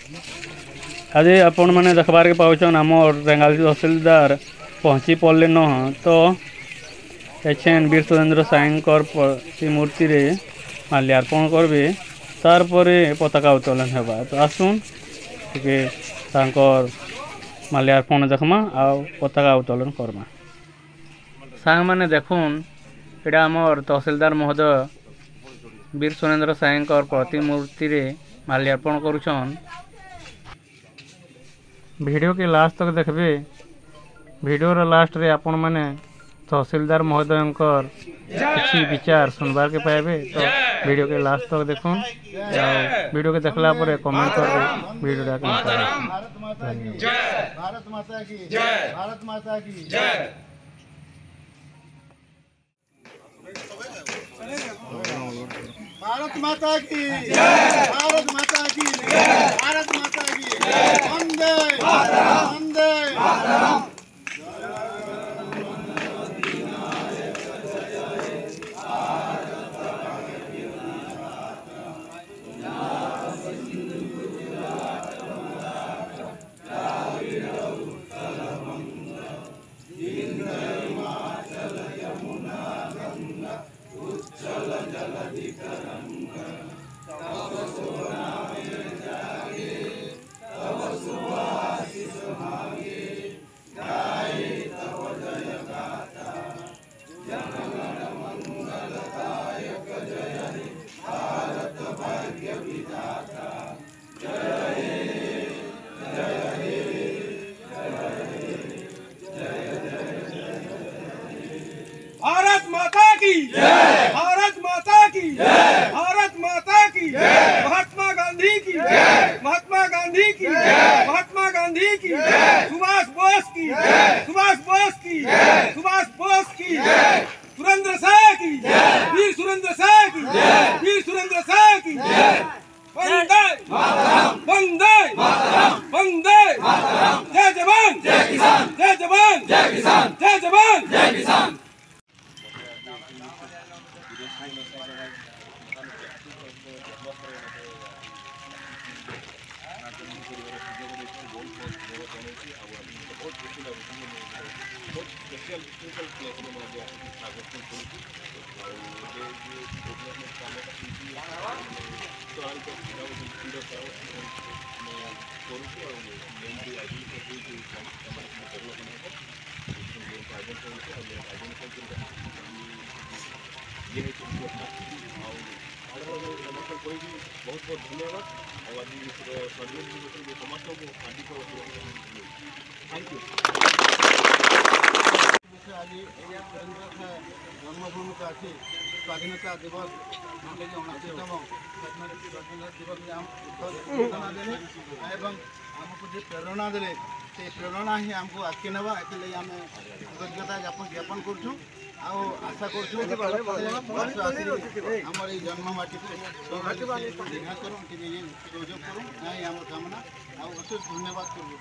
आज आपण मैंने देखबार के पाचन आम रेंगाली तहसिलदार पहुँची पड़े न तो एचएन वीर सुरेंद्र साईंकर प्रतिमूर्ति रे माल्यार्पण करबे तार परे पताका उत्तोलन हेबा। तो आसुन टिके तांकर माल्यार्पण देखमा आ पताका उत्तोलन करमा। सांग माने देखुन एटा आमर तहसिलदार महोदय वीर सुरेंद्र साईंकर प्रतिमूर्ति रे माल्यार्पण करुछन। वीडियो के लास्ट तक देखबे। वीडियो रो लास्ट रे आपण माने तहसीलदार महोदयंकर किछि विचार सुनबार के पाइबे। तो वीडियो के लास्ट तक देखुन। वीडियो के देखला परे कमेंट करबे वीडियो टा केन जय भारत माता की जय भारत माता की जय। भारत माता की जय भारत माता की जय भारत माता की जय वंदे मातरम वंदे मातरम। भारत माता की जय भारत माता की जय भारत माता की जय महात्मा गांधी की जय महात्मा गांधी की जय महात्मा गांधी की जय सुभाष बोस की जय सुभाष बोस की जय सुभाष बोस की जय सुरेंद्र साय की जय वीर सुरेंद्र साय की जय वीर सुरेंद्र साय की जय वंदे मातरम वंदे मातरम वंदे मातरम। जय जवान जय किसान जय जवान जय किसान जय जवान जय किसान। बहुत बहुत धन्यवाद और आज समस्त को हार्दिक थैंक यू। आज जन्मभूमि को आसी स्वाधीनता दिवस जोटा कि 29तम स्वाधीनता दिवस सूचना देले एवं आमको जो प्रेरणा देले से प्रेरणा ही आमको आगे नेबा एथले आम कृतज्ञता ज्ञापन करूँ आशा करूँ आमर ये जन्ममाटी को सहयोग करूँ आम कामना अशेष धन्यवाद करूँ।